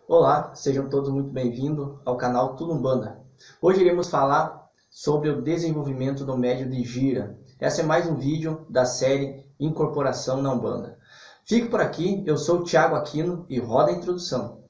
Olá, sejam todos muito bem-vindos ao canal Tudo Umbanda. Hoje iremos falar sobre o desenvolvimento do médium de gira. Esse é mais um vídeo da série Incorporação na Umbanda. Fique por aqui, eu sou o Thiago Aquino e roda a introdução.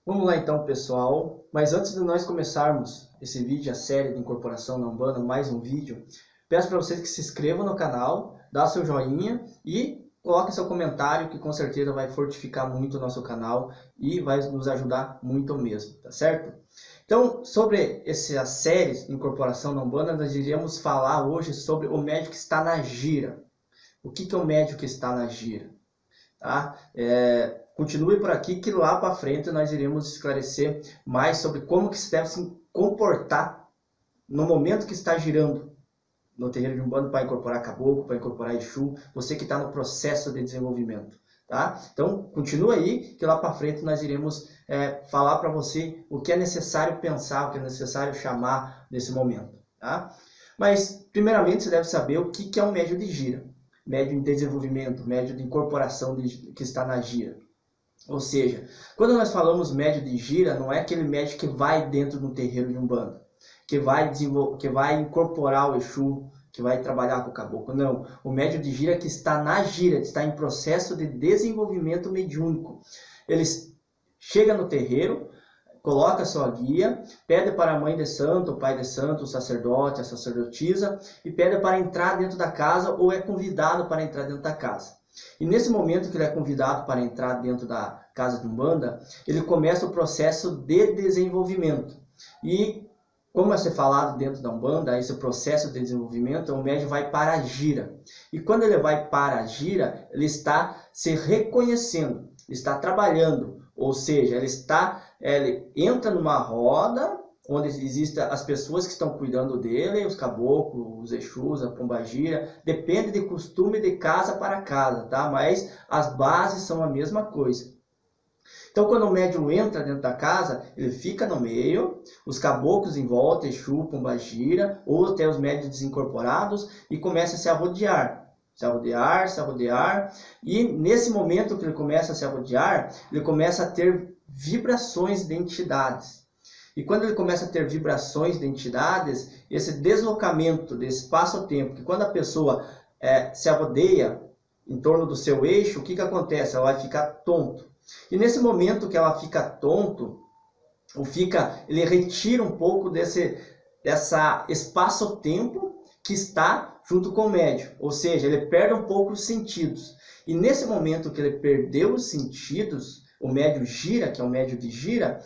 Vamos lá então, pessoal, mas antes de nós começarmos esse vídeo, a série de Incorporação na Umbanda, mais um vídeo, peço para vocês que se inscrevam no canal, dá seu joinha e coloque seu comentário, que com certeza vai fortificar muito o nosso canal e vai nos ajudar muito mesmo, tá certo? Então, sobre essa série Incorporação na Umbanda, nós iremos falar hoje sobre o médium que está na gira. O que é o médium que está na gira? Tá? Continue por aqui que lá para frente nós iremos esclarecer mais sobre como que se deve se comportar no momento que está girando no terreiro de Umbanda para incorporar caboclo, para incorporar Exu, você que está no processo de desenvolvimento. Tá? Então, continua aí que lá para frente nós iremos falar para você o que é necessário pensar, o que é necessário chamar nesse momento. Tá? Mas, primeiramente, você deve saber o que é um médium de gira. Médium de desenvolvimento, médium de incorporação que está na gira. Ou seja, quando nós falamos médium de gira, não é aquele médium que vai dentro do terreiro de Umbanda, que vai incorporar o Exu, que vai trabalhar com o caboclo. Não, o médium de gira que está na gira, que está em processo de desenvolvimento mediúnico. Ele chega no terreiro, coloca a sua guia, pede para a mãe de santo, o pai de santo, o sacerdote, a sacerdotisa, e pede para entrar dentro da casa ou é convidado para entrar dentro da casa. E nesse momento que ele é convidado para entrar dentro da casa de Umbanda, ele começa o processo de desenvolvimento. E, como é ser falado dentro da Umbanda, esse processo de desenvolvimento, o médium vai para a gira. E quando ele vai para a gira, ele está se reconhecendo, está trabalhando, ou seja, ele entra numa roda onde existem as pessoas que estão cuidando dele, os caboclos, os Exus, a pombagira, depende de costume de casa para casa, tá? Mas as bases são a mesma coisa. Então, quando o médium entra dentro da casa, ele fica no meio, os caboclos em volta, Exu, pombagira, ou até os médios desincorporados, e começa a se arrodear. Se arrodear, e nesse momento que ele começa a se arrodear, ele começa a ter vibrações de entidades. E quando ele começa a ter vibrações de entidades, esse deslocamento de espaço-tempo, que quando a pessoa se arrodeia em torno do seu eixo, o que acontece? Ela vai ficar tonto. E nesse momento que ela fica tonto, ele retira um pouco dessa espaço-tempo que está junto com o médium. Ou seja, ele perde um pouco os sentidos. E nesse momento que ele perdeu os sentidos, o médium gira, que é o médium de gira,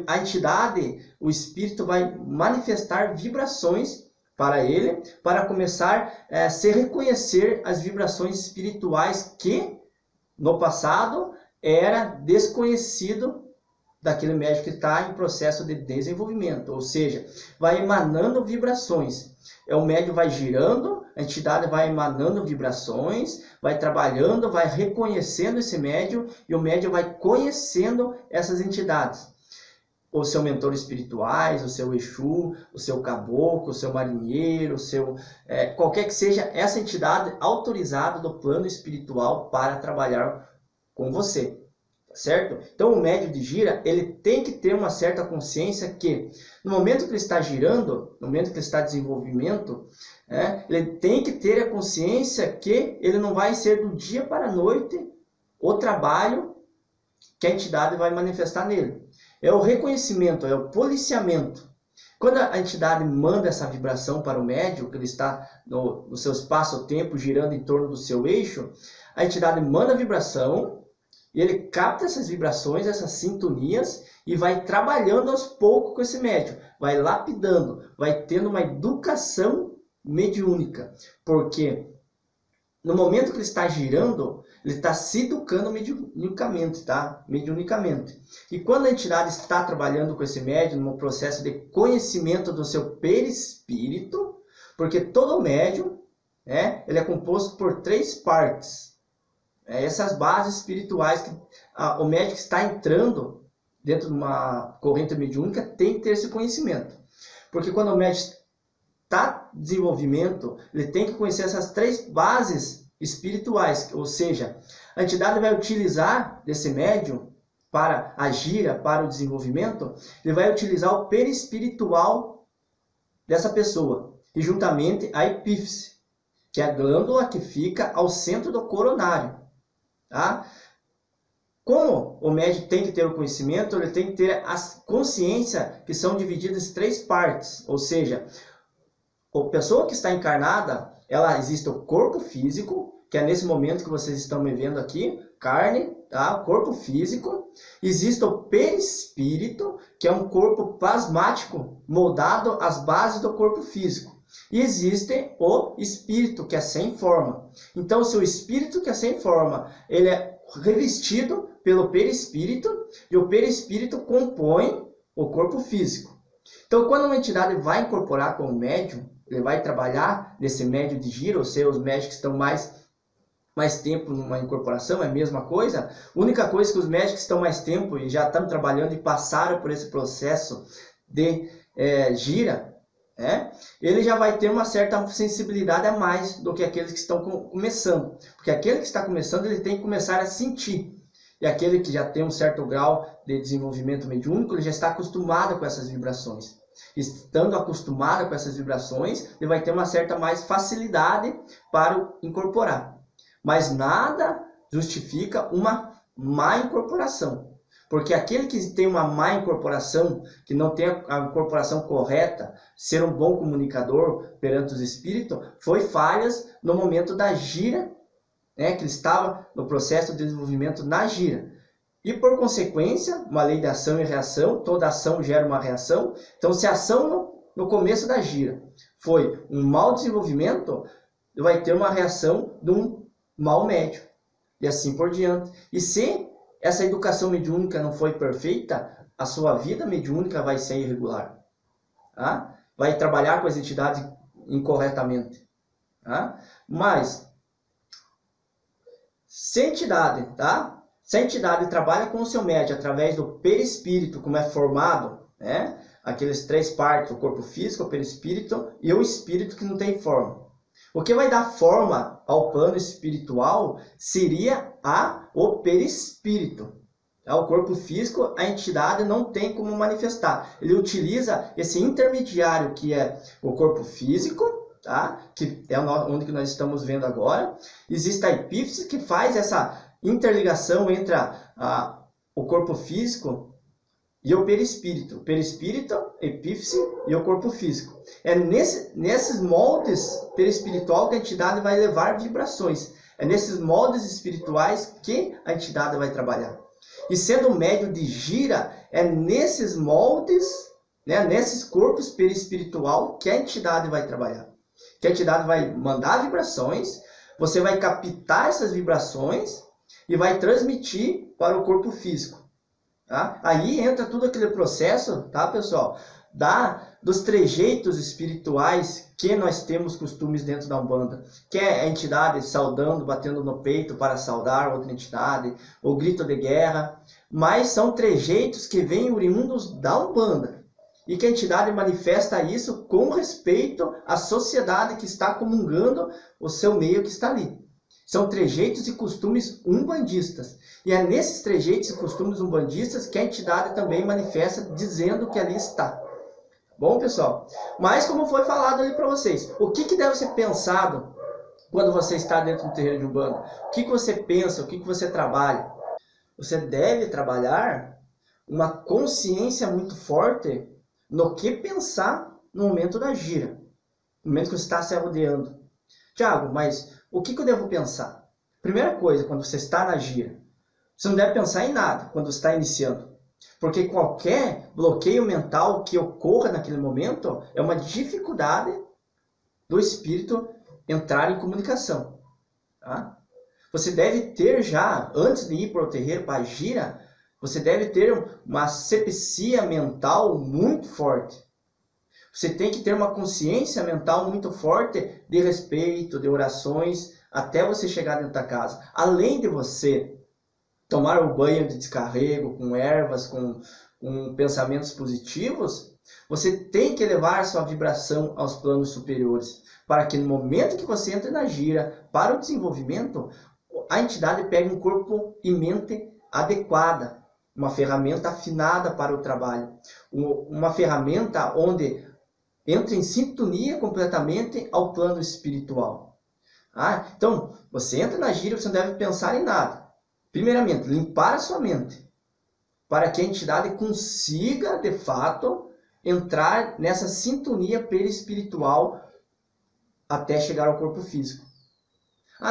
a entidade, o espírito vai manifestar vibrações para ele, para começar a se reconhecer as vibrações espirituais que, no passado, era desconhecido daquele médium que está em processo de desenvolvimento. Ou seja, vai emanando vibrações. O médium vai girando, a entidade vai emanando vibrações, vai trabalhando, vai reconhecendo esse médium e o médium vai conhecendo essas entidades. O seu mentor espirituais, o seu Exu, o seu caboclo, o seu marinheiro, qualquer que seja essa entidade autorizada do plano espiritual para trabalhar com você. Certo? Então o médium de gira, ele tem que ter uma certa consciência que no momento que ele está girando, no momento que ele está em desenvolvimento, ele tem que ter a consciência que ele não vai ser do dia para a noite o trabalho que a entidade vai manifestar nele. É o reconhecimento, é o policiamento. Quando a entidade manda essa vibração para o médium, que ele está no seu espaço-tempo girando em torno do seu eixo, a entidade manda a vibração, e ele capta essas vibrações, essas sintonias, e vai trabalhando aos poucos com esse médium. Vai lapidando, vai tendo uma educação mediúnica. Porque no momento que ele está girando, ele está se educando mediunicamente, tá? Mediunicamente. E quando a entidade está trabalhando com esse médium, no processo de conhecimento do seu perispírito, porque todo médium, ele é composto por 3 partes. Essas bases espirituais que o médium que está entrando dentro de uma corrente mediúnica tem que ter esse conhecimento. Porque quando o médium está em desenvolvimento, ele tem que conhecer essas 3 bases espirituais, ou seja, a entidade vai utilizar desse médium para a gira, para o desenvolvimento, ele vai utilizar o perispiritual dessa pessoa, e juntamente a epífise, que é a glândula que fica ao centro do coronário. Tá? Como o médium tem que ter o conhecimento, ele tem que ter a consciência que são divididas em 3 partes, ou seja, a pessoa que está encarnada, ela existe o corpo físico, que é nesse momento que vocês estão me vendo aqui, carne, tá? O corpo físico. Existe o perispírito, que é um corpo plasmático, moldado às bases do corpo físico. E existe o espírito, que é sem forma. Então, se o espírito que é sem forma, ele é revestido pelo perispírito, e o perispírito compõe o corpo físico. Então, quando uma entidade vai incorporar com o médium, ele vai trabalhar nesse médium de giro, ou seja, os médios que estão mais tempo numa incorporação, é a mesma coisa. A única coisa que os médicos que estão mais tempo e já estão trabalhando e passaram por esse processo de gira, ele já vai ter uma certa sensibilidade a mais do que aqueles que estão começando. Porque aquele que está começando, ele tem que começar a sentir. E aquele que já tem um certo grau de desenvolvimento mediúnico, ele já está acostumado com essas vibrações. Estando acostumado com essas vibrações, ele vai ter uma certa mais facilidade para incorporar. Mas nada justifica uma má incorporação. Porque aquele que tem uma má incorporação, que não tem a incorporação correta, ser um bom comunicador perante os espíritos, foi falhas no momento da gira, que ele estava no processo de desenvolvimento na gira. E por consequência, uma lei de ação e reação, toda ação gera uma reação. Então, se a ação no começo da gira foi um mau desenvolvimento, vai ter uma reação de um mau médium. E assim por diante. E se essa educação mediúnica não foi perfeita, a sua vida mediúnica vai ser irregular. Tá? Vai trabalhar com as entidades incorretamente. Tá? Mas, se a entidade, se a entidade trabalha com o seu médium através do perispírito, como é formado, aqueles 3 partes, o corpo físico, o perispírito e o espírito que não tem forma. O que vai dar forma ao plano espiritual seria o perispírito. O corpo físico, a entidade não tem como manifestar. Ele utiliza esse intermediário que é o corpo físico, que é onde nós estamos vendo agora. Existe a epífise que faz essa interligação entre o corpo físico e o perispírito. Perispírito, epífise e o corpo físico. É nesses moldes perispiritual que a entidade vai levar vibrações. É nesses moldes espirituais que a entidade vai trabalhar. E sendo um médium de gira, é nesses moldes, nesses corpos perispiritual que a entidade vai trabalhar. Que a entidade vai mandar vibrações, você vai captar essas vibrações e vai transmitir para o corpo físico. Tá? Aí entra tudo aquele processo, pessoal, dos trejeitos espirituais que nós temos costumes dentro da Umbanda, que é a entidade saudando, batendo no peito para saudar outra entidade, o grito de guerra, mas são trejeitos que vêm oriundos da Umbanda, e que a entidade manifesta isso com respeito à sociedade que está comungando o seu meio que está ali. São trejeitos e costumes umbandistas. E é nesses trejeitos e costumes umbandistas que a entidade também manifesta dizendo que ali está. Bom, pessoal? Mas como foi falado ali para vocês, o que deve ser pensado quando você está dentro do terreiro de Umbanda? O que você pensa? O que você trabalha? Você deve trabalhar uma consciência muito forte no que pensar no momento da gira. No momento que você está se rodeando. Tiago, mas o que eu devo pensar? Primeira coisa, quando você está na gira, você não deve pensar em nada quando você está iniciando. Porque qualquer bloqueio mental que ocorra naquele momento é uma dificuldade do espírito entrar em comunicação. Tá? Você deve ter já, antes de ir para o terreiro, para a gira, você deve ter uma asepsia mental muito forte. Você tem que ter uma consciência mental muito forte de respeito, de orações, até você chegar dentro da casa. Além de você tomar um banho de descarrego, com ervas, com pensamentos positivos, Você tem que elevar a sua vibração aos planos superiores, para que no momento que você entra na gira para o desenvolvimento, a entidade pegue um corpo e mente adequada, uma ferramenta afinada para o trabalho, uma ferramenta onde entra em sintonia completamente ao plano espiritual. Então, você entra na gira, você não deve pensar em nada. Primeiramente, limpar a sua mente, para que a entidade consiga, de fato, entrar nessa sintonia perispiritual até chegar ao corpo físico.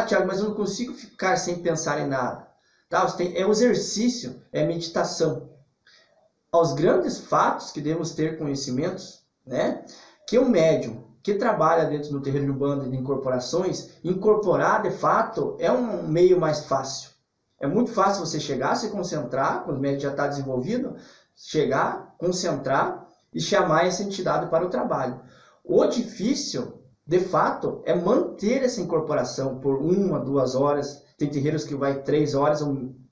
Tiago, mas eu não consigo ficar sem pensar em nada. É o exercício, é a meditação. Aos grandes fatos que devemos ter conhecimentos, que o médium que trabalha dentro do terreiro de Umbanda e de incorporações, incorporar de fato é um meio mais fácil. É muito fácil você chegar, se concentrar, quando o médium já está desenvolvido, chegar, concentrar e chamar essa entidade para o trabalho. O difícil, de fato, é manter essa incorporação por 1 a 2 horas. Tem terreiros que vai 3 horas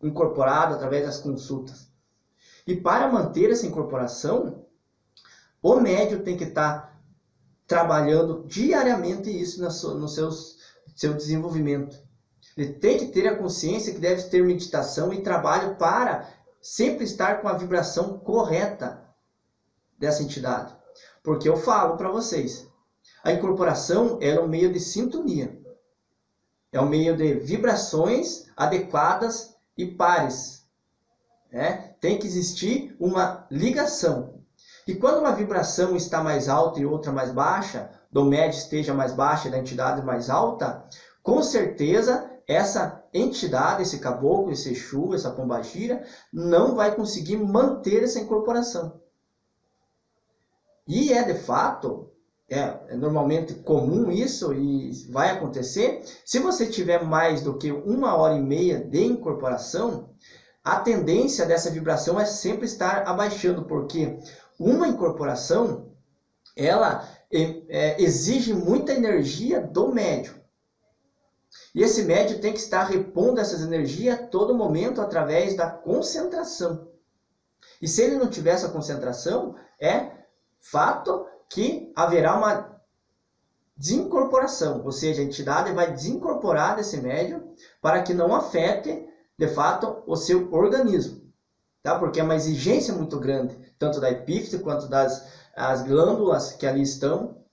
incorporado através das consultas. E para manter essa incorporação, o médium tem que estar trabalhando diariamente isso no seu desenvolvimento. Ele tem que ter a consciência que deve ter meditação e trabalho para sempre estar com a vibração correta dessa entidade. Porque eu falo para vocês, a incorporação é um meio de sintonia. É um meio de vibrações adequadas e pares. Tem que existir uma ligação. E quando uma vibração está mais alta e outra mais baixa, do médium esteja mais baixa e da entidade mais alta, com certeza essa entidade, esse caboclo, esse Exu, essa pombagira, não vai conseguir manter essa incorporação. E de fato, é normalmente comum isso e vai acontecer. Se você tiver mais do que 1h30 de incorporação, a tendência dessa vibração é sempre estar abaixando, porque uma incorporação, ela exige muita energia do médium. E esse médium tem que estar repondo essas energias a todo momento através da concentração. E se ele não tiver essa concentração, é fato que haverá uma desincorporação, ou seja, a entidade vai desincorporar desse médium para que não afete, de fato, o seu organismo. Porque é uma exigência muito grande, tanto da epífise quanto das glândulas que ali estão.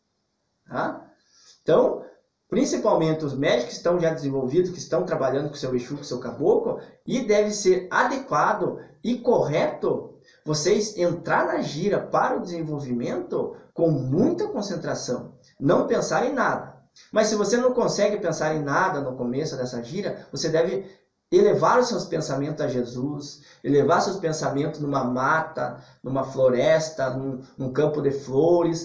Então, principalmente os médicos que estão já desenvolvidos, que estão trabalhando com o seu Exu, com o seu caboclo, e deve ser adequado e correto vocês entrar na gira para o desenvolvimento com muita concentração. Não pensar em nada. Mas se você não consegue pensar em nada no começo dessa gira, você deve elevar os seus pensamentos a Jesus, elevar seus pensamentos numa mata, numa floresta, num campo de flores,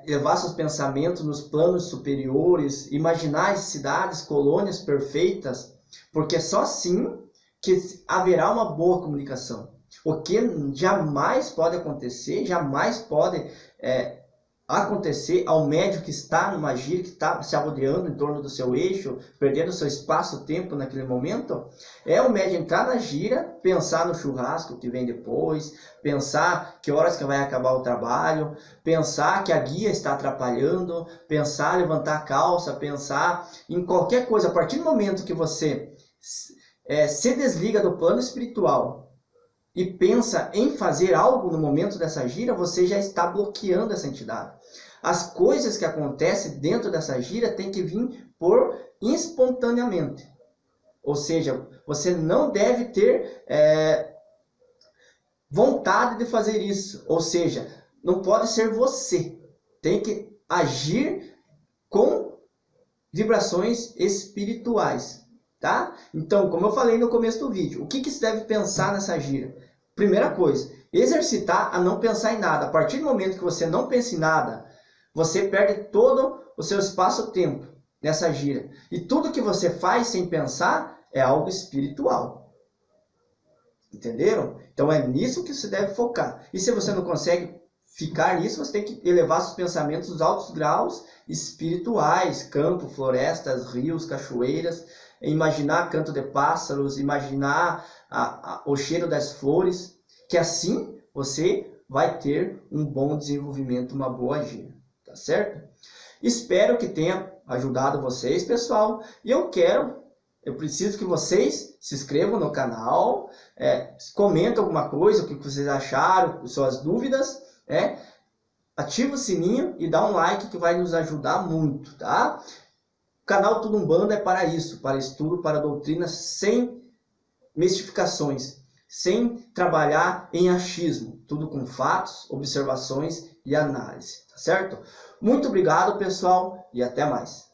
elevar seus pensamentos nos planos superiores, imaginar as cidades, colônias perfeitas, porque só assim que haverá uma boa comunicação. O que jamais pode acontecer, jamais pode acontecer ao médium que está numa gira, que está se arrodeando em torno do seu eixo, perdendo seu espaço-tempo naquele momento, é o médium entrar na gira, pensar no churrasco que vem depois, pensar que horas que vai acabar o trabalho, pensar que a guia está atrapalhando, pensar levantar a calça, pensar em qualquer coisa. A partir do momento que você se desliga do plano espiritual e pensa em fazer algo no momento dessa gira, você já está bloqueando essa entidade. As coisas que acontecem dentro dessa gira têm que vir por espontaneamente. Ou seja, você não deve ter vontade de fazer isso. Ou seja, não pode ser você. Tem que agir com vibrações espirituais. Então, como eu falei no começo do vídeo, o que se deve pensar nessa gira? Primeira coisa, exercitar a não pensar em nada. A partir do momento que você não pensa em nada, você perde todo o seu espaço-tempo nessa gira. E tudo que você faz sem pensar é algo espiritual. Entenderam? Então é nisso que você deve focar. E se você não consegue ficar nisso, você tem que elevar seus pensamentos aos altos graus espirituais, campo, florestas, rios, cachoeiras, imaginar canto de pássaros, imaginar o cheiro das flores, que assim você vai ter um bom desenvolvimento, uma boa agenda, tá certo? Espero que tenha ajudado vocês, pessoal, e eu preciso que vocês se inscrevam no canal, comentem alguma coisa, o que vocês acharam, suas dúvidas, ativa o sininho e dá um like que vai nos ajudar muito, tá? O canal Tudo Umbanda é para isso, para estudo, para doutrina, sem mistificações, sem trabalhar em achismo, tudo com fatos, observações e análise, tá certo? Muito obrigado, pessoal, e até mais.